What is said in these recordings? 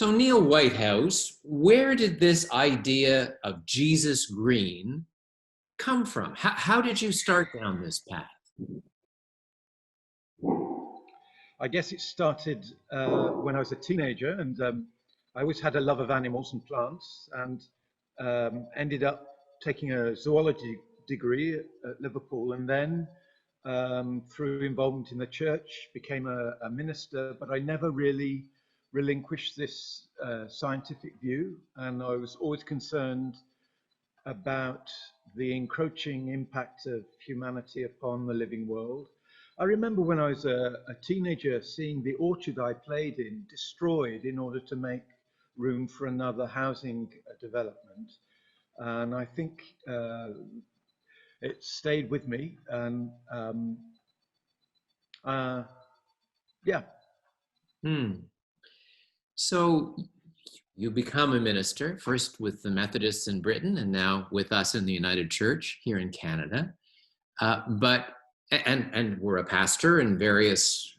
So Neil Whitehouse, where did this idea of Jesus green come from? How did you start down this path? I guess it started when I was a teenager, and I always had a love of animals and plants, and ended up taking a zoology degree at Liverpool, and then through involvement in the church became a minister, but I never really relinquished this scientific view, and I was always concerned about the encroaching impact of humanity upon the living world. I remember when I was a teenager seeing the orchard I played in destroyed in order to make room for another housing development. And I think it stayed with me. And yeah. So you become a minister, first with the Methodists in Britain and now with us in the United Church here in Canada. And we're a pastor in various,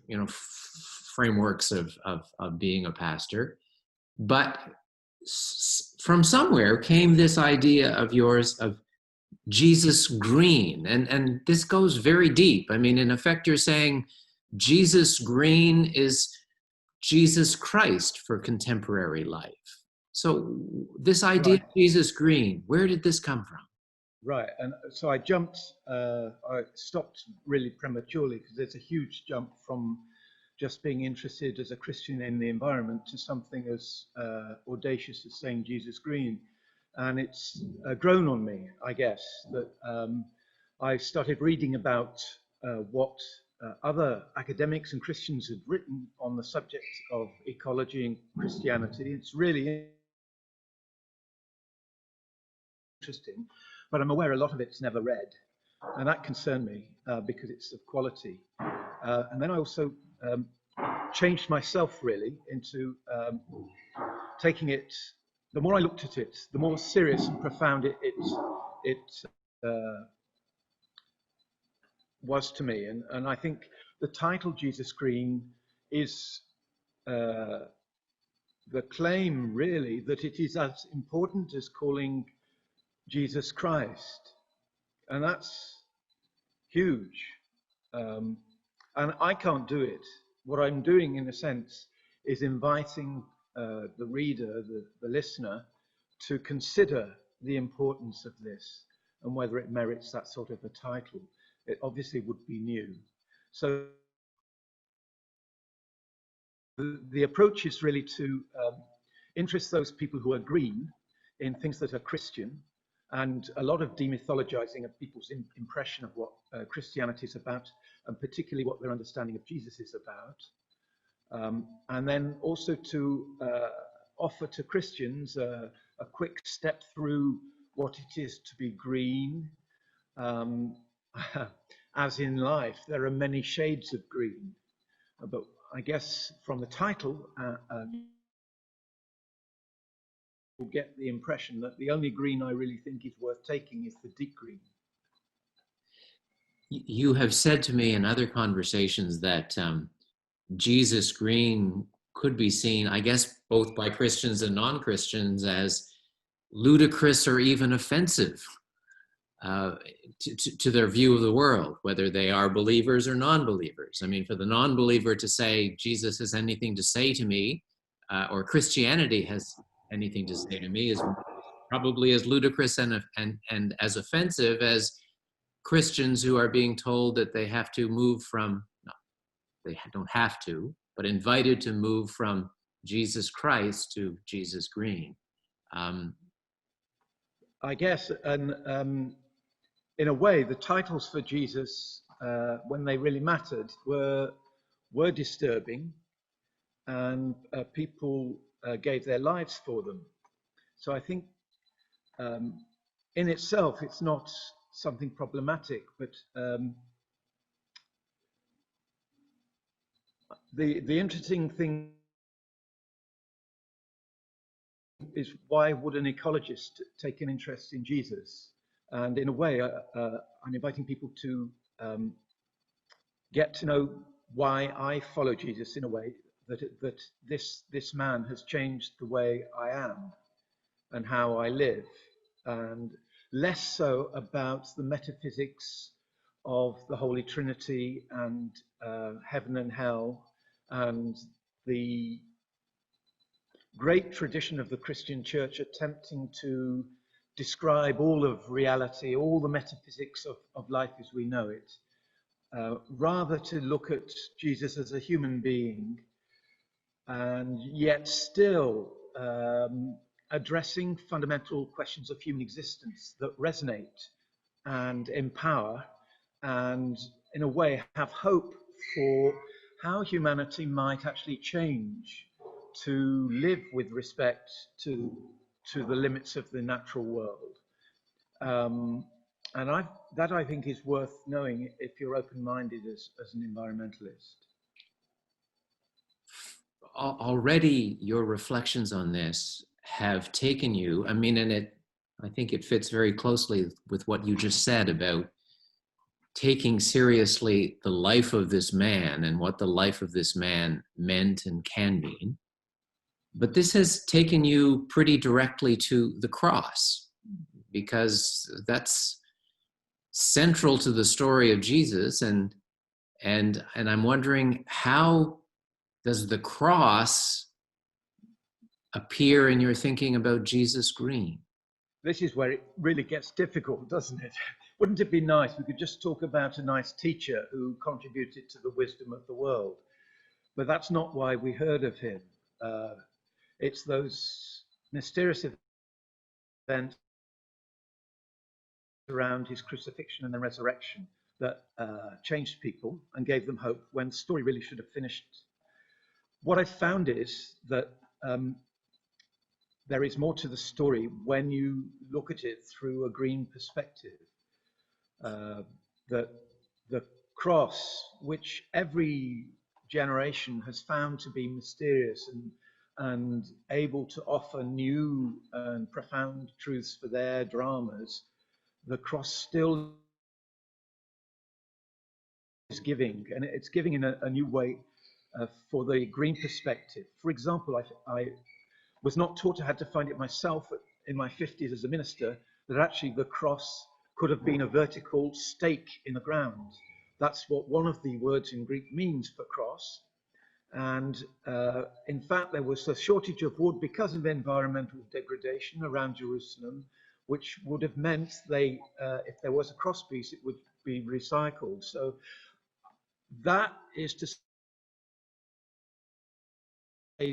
frameworks of being a pastor. But from somewhere came this idea of yours of Jesus green. And this goes very deep. I mean, in effect, you're saying Jesus green is Jesus Christ for contemporary life. So this idea of Jesus green, where did this come from? Right, and so I stopped really prematurely because there's a huge jump from just being interested as a Christian in the environment to something as audacious as saying Jesus green. And it's grown on me, I guess, that I started reading about what other academics and Christians had written on the subject of ecology and Christianity. It's really interesting, but I'm aware a lot of it's never read, and that concerned me because it's of quality. And then I also changed myself really into taking it. The more I looked at it, the more serious and profound it was to me. And I think the title Jesus Green is the claim really that it is as important as calling Jesus Christ. And that's huge. And I can't do it. What I'm doing, in a sense, is inviting the reader, the listener, to consider the importance of this and whether it merits that sort of a title. It obviously would be new. So the approach is really to interest those people who are green in things that are Christian, and a lot of demythologizing of people's impression of what Christianity is about, and particularly what their understanding of Jesus is about. And then also to offer to Christians a quick step through what it is to be green. As in life, there are many shades of green. But I guess from the title, you'll get the impression that the only green I really think is worth taking is the deep green. You have said to me in other conversations that Jesus green could be seen, I guess, both by Christians and non-Christians as ludicrous or even offensive to their view of the world, whether they are believers or non-believers. I mean, for the non-believer to say Jesus has anything to say to me, or Christianity has anything to say to me, is probably as ludicrous and as offensive as Christians who are being told that they have to move from, no, they don't have to, but invited to move from Jesus Christ to Jesus green. I guess, and in a way, the titles for Jesus, when they really mattered, were disturbing, and people gave their lives for them. So I think in itself, it's not something problematic, but the interesting thing is, why would an ecologist take an interest in Jesus? And in a way, I'm inviting people to get to know why I follow Jesus in a way that this man has changed the way I am and how I live, and less so about the metaphysics of the Holy Trinity and heaven and hell and the great tradition of the Christian Church attempting to describe all of reality, all the metaphysics of life as we know it, rather to look at Jesus as a human being and yet still addressing fundamental questions of human existence that resonate and empower and in a way have hope for how humanity might actually change to live with respect to the limits of the natural world. And that I think is worth knowing if you're open-minded as an environmentalist. Already your reflections on this have taken you, I mean, and I think it fits very closely with what you just said about taking seriously the life of this man and what the life of this man meant and can mean. But this has taken you pretty directly to the cross, because that's central to the story of Jesus. And I'm wondering, how does the cross appear in your thinking about Jesus Green? This is where it really gets difficult, doesn't it? Wouldn't it be nice we could just talk about a nice teacher who contributed to the wisdom of the world? But that's not why we heard of him. It's those mysterious events around his crucifixion and the resurrection that changed people and gave them hope when the story really should have finished. What I found is that there is more to the story when you look at it through a green perspective. That the cross, which every generation has found to be mysterious and able to offer new and profound truths for their dramas, the cross still is giving, and it's giving in a new way for the green perspective. For example, I was not taught, I had to find it myself in my 50s as a minister, that actually the cross could have been a vertical stake in the ground. That's what one of the words in Greek means for cross. And in fact, there was a shortage of wood because of environmental degradation around Jerusalem, which would have meant if there was a cross piece, it would be recycled. So that is to say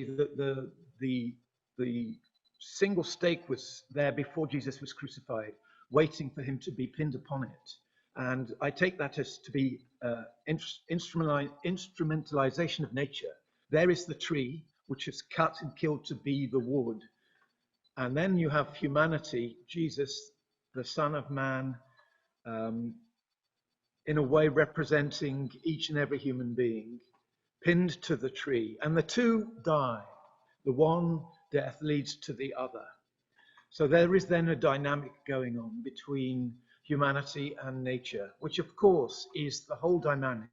that the single stake was there before Jesus was crucified, waiting for him to be pinned upon it. And I take that as to be instrumentalization of nature. There is the tree, which is cut and killed to be the wood. And then you have humanity, Jesus, the Son of Man, in a way representing each and every human being, pinned to the tree. And the two die. The one death leads to the other. So there is then a dynamic going on between humanity and nature, which of course is the whole dynamic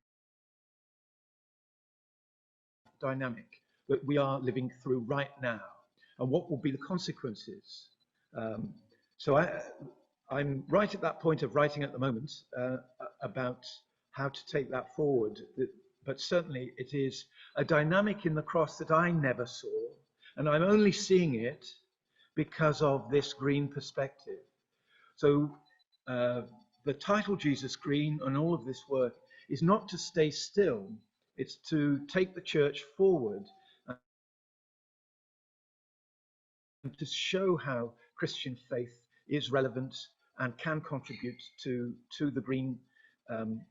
that we are living through right now, and what will be the consequences. So I'm right at that point of writing at the moment about how to take that forward. But certainly it is a dynamic in the cross that I never saw, and I'm only seeing it because of this green perspective. So the title Jesus Green and all of this work is not to stay still, it's to take the church forward and to show how Christian faith is relevant and can contribute to the green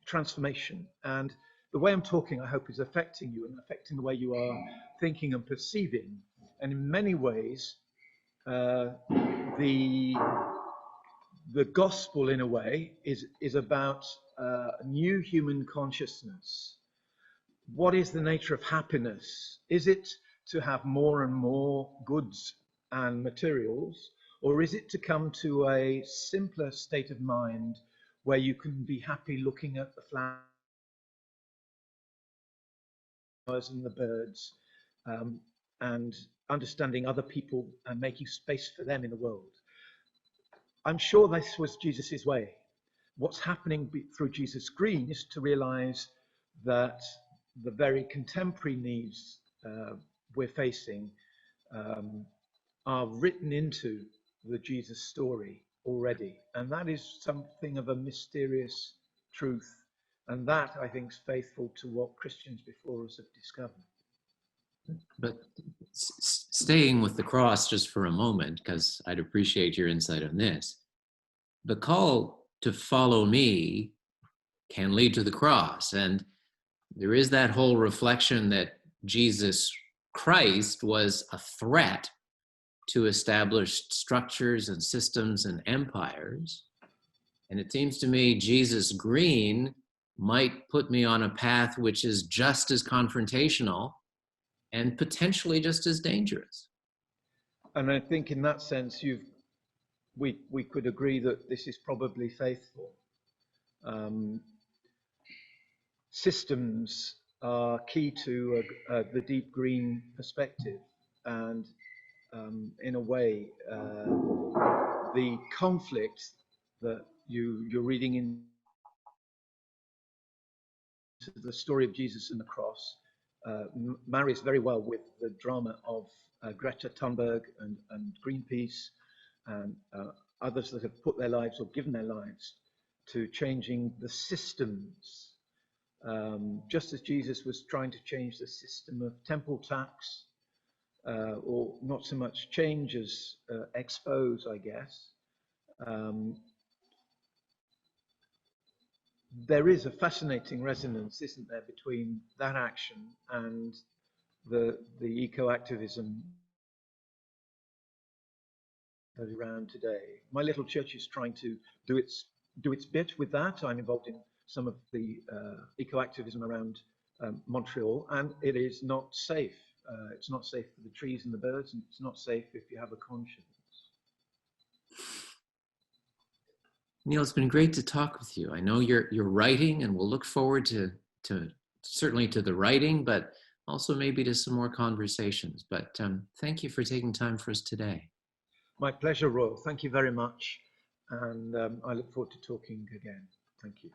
transformation. And the way I'm talking, I hope, is affecting you and affecting the way you are thinking and perceiving. And in many ways, the gospel, in a way, is about new human consciousness. What is the nature of happiness? Is it to have more and more goods and materials, or is it to come to a simpler state of mind where you can be happy looking at the flowers and the birds and understanding other people and making space for them in the world. I'm sure this was Jesus's way. What's happening through Jesus Green is to realize that the very contemporary needs we're facing are written into the Jesus story already. And that is something of a mysterious truth. And that, I think, is faithful to what Christians before us have discovered. But staying with the cross just for a moment, because I'd appreciate your insight on this. The call to follow me can lead to the cross. And there is that whole reflection that Jesus Christ was a threat to established structures and systems and empires. And it seems to me Jesus Green might put me on a path which is just as confrontational and potentially just as dangerous. And I think in that sense, we could agree that this is probably faithful. Systems are key to the deep green perspective, and in a way, the conflict that you're reading into the story of Jesus and the cross marries very well with the drama of Greta Thunberg and Greenpeace and others that have put their lives or given their lives to changing the systems. Just as Jesus was trying to change the system of temple tax, or not so much change as expose, I guess. There is a fascinating resonance, isn't there, between that action and the eco-activism around today. My little church is trying to do its bit with that. I'm involved in some of the eco-activism around Montreal, and it is not safe. It's not safe for the trees and the birds, and it's not safe if you have a conscience. Neil, it's been great to talk with you. I know you're writing, and we'll look forward to certainly to the writing, but also maybe to some more conversations. But thank you for taking time for us today. My pleasure, Royal. Thank you very much. And I look forward to talking again. Thank you.